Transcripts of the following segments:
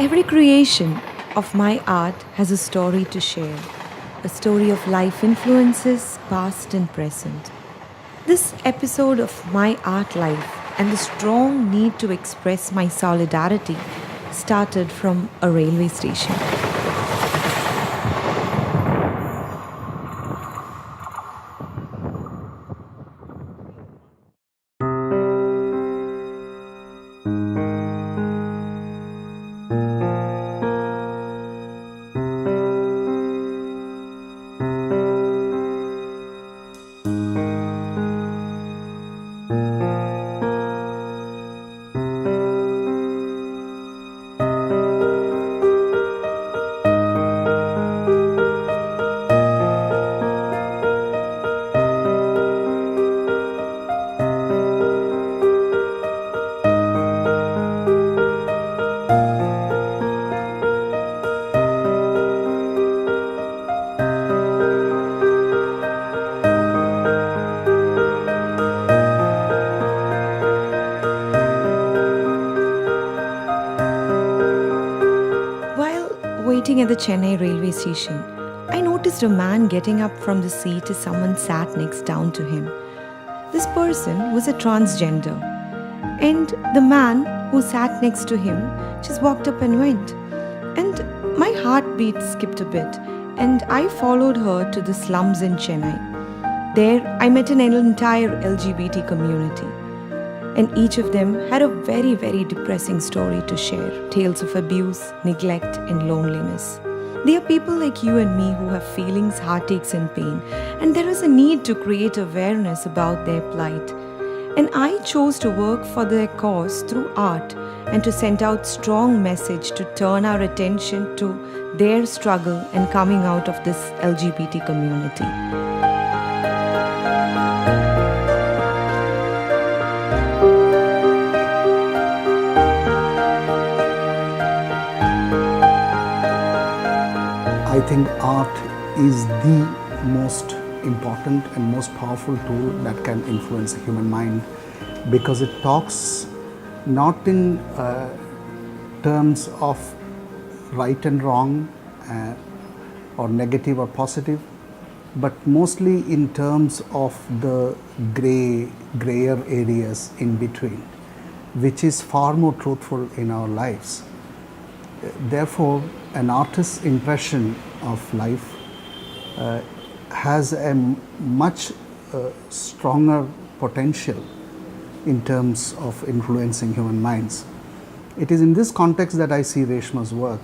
Every creation of my art has a story to share, a story of life influences, past and present. This episode of My Art Life and the strong need to express my solidarity started from a railway station. While waiting at the Chennai railway station, I noticed a man getting up from the seat as someone sat next down to him. This person was a transgender, and the man who sat next to him just walked up and went. And my heartbeat skipped a bit, and I followed her to the slums in Chennai. There, I met an entire LGBT community. And each of them had a very, very depressing story to share, tales of abuse, neglect, and loneliness. They are people like you and me who have feelings, heartaches, and pain, and there is a need to create awareness about their plight. And I chose to work for their cause through art and to send out strong message to turn our attention to their struggle and coming out of this LGBT community. I think art is the most important and most powerful tool that can influence the human mind, because it talks not in terms of right and wrong or negative or positive, but mostly in terms of the grayer areas in between, which is far more truthful in our lives. Therefore, an artist's impression of life has a much stronger potential in terms of influencing human minds. It is in this context that I see Reshma's work,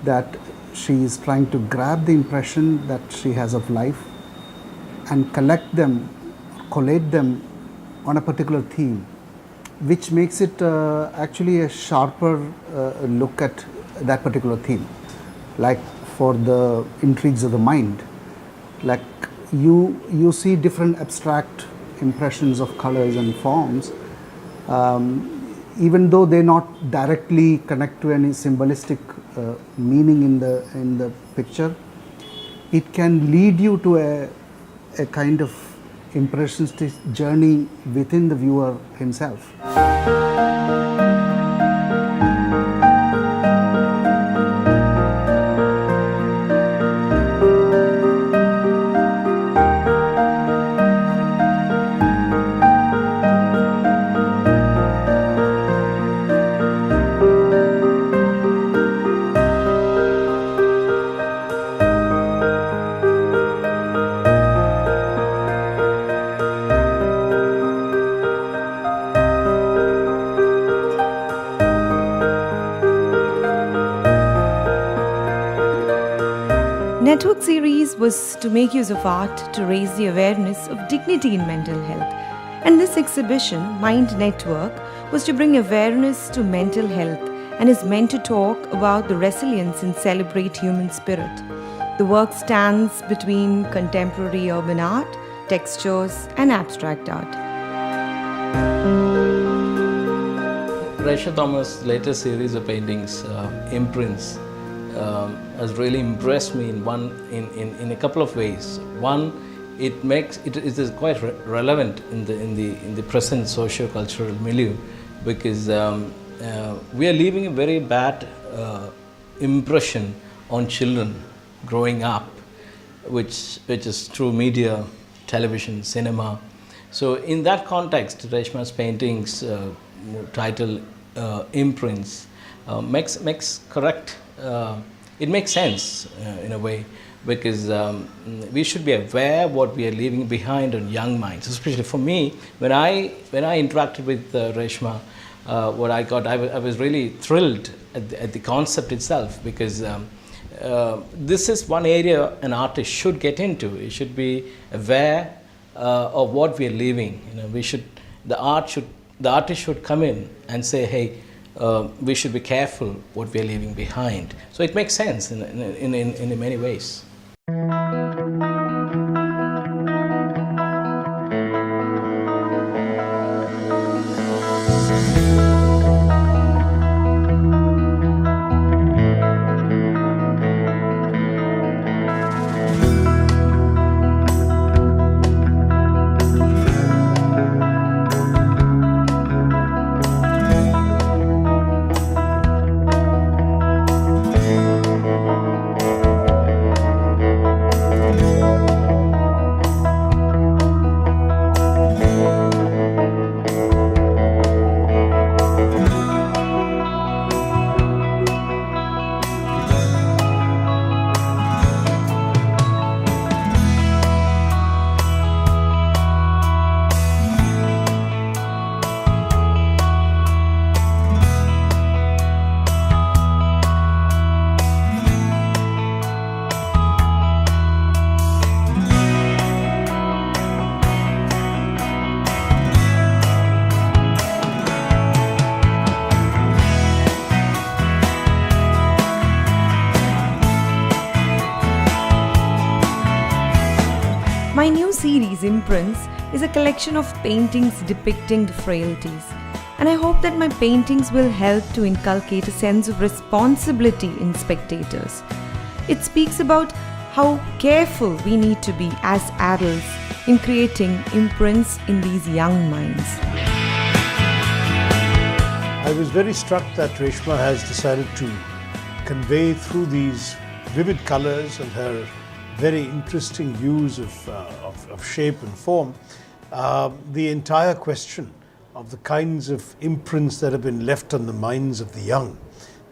that she is trying to grab the impression that she has of life and collect them, collate them on a particular theme, which makes it actually a sharper look at that particular theme. Like for the intrigues of the mind, like you see different abstract impressions of colors and forms, even though they not directly connect to any symbolistic meaning in the picture, it can lead you to a kind of impressionistic journey within the viewer himself. Network series was to make use of art to raise the awareness of dignity in mental health. And this exhibition, Mind Network, was to bring awareness to mental health and is meant to talk about the resilience and celebrate human spirit. The work stands between contemporary urban art, textures, and abstract art. Reshma Thomas' latest series of paintings, Imprints, has really impressed me in a couple of ways. One, it is quite relevant in the present socio-cultural milieu, because we are living a very bad impression on children growing up, which is through media, television, cinema. So in that context, Reshma's paintings title Imprints makes correct. It makes sense in a way, because we should be aware what we are leaving behind on young minds. Especially for me, when I interacted with Reshma, what I got, I was really thrilled at the concept itself, because this is one area an artist should get into. He should be aware of what we are leaving. The artist should come in and say, hey, we should be careful what we are leaving behind. So it makes sense in many ways. My new series, Imprints, is a collection of paintings depicting the frailties. And I hope that my paintings will help to inculcate a sense of responsibility in spectators. It speaks about how careful we need to be as adults in creating imprints in these young minds. I was very struck that Reshma has decided to convey through these vivid colors and her very interesting use of shape and form the entire question of the kinds of imprints that have been left on the minds of the young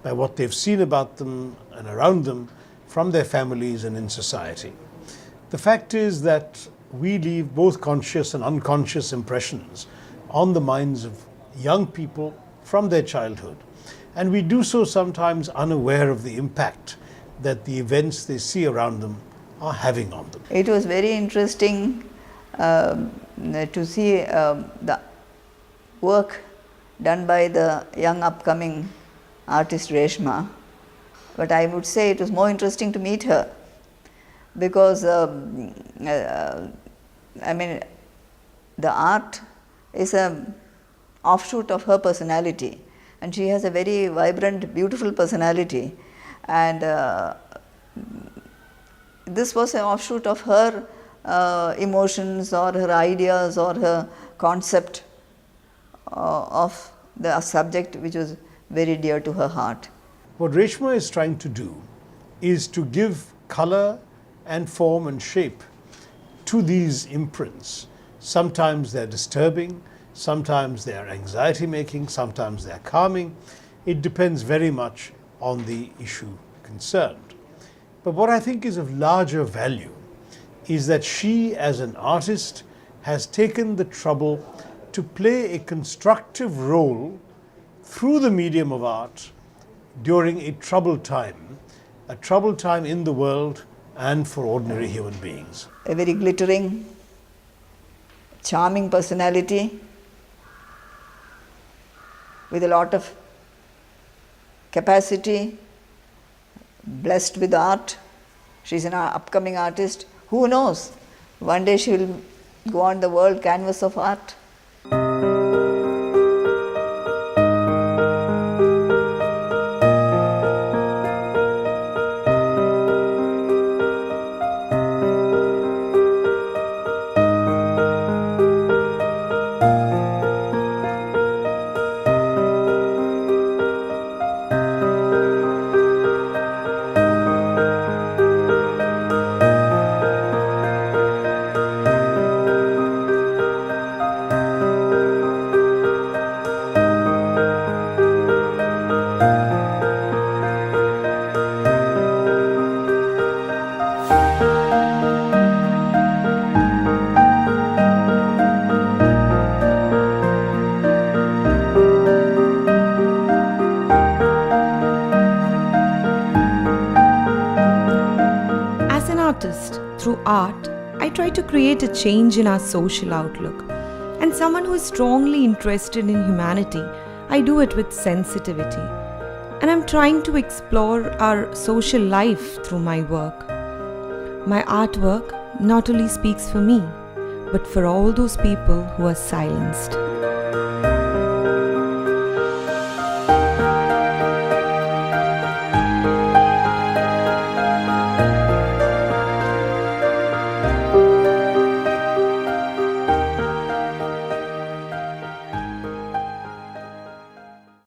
by what they've seen about them and around them from their families and in society. The fact is that we leave both conscious and unconscious impressions on the minds of young people from their childhood, and we do so sometimes unaware of the impact that the events they see around them are having on them. It was very interesting to see the work done by the young upcoming artist Reshma, but I would say it was more interesting to meet her, because I mean, the art is an offshoot of her personality, and she has a very vibrant, beautiful personality, and this was an offshoot of her emotions or her ideas or her concept of the subject, which was very dear to her heart. What Reshma is trying to do is to give color and form and shape to these imprints. Sometimes they're disturbing, sometimes they're anxiety making, sometimes they're calming. It depends very much on the issue concerned. But what I think is of larger value is that she, as an artist, has taken the trouble to play a constructive role through the medium of art during a troubled time in the world and for ordinary human beings. A very glittering, charming personality with a lot of capacity, blessed with art. She's an upcoming artist. Who knows? One day she will go on the world canvas of art. art, I try to create a change in our social outlook. And someone who is strongly interested in humanity, I do it with sensitivity. And I'm trying to explore our social life through my work. My artwork not only speaks for me, but for all those people who are silenced.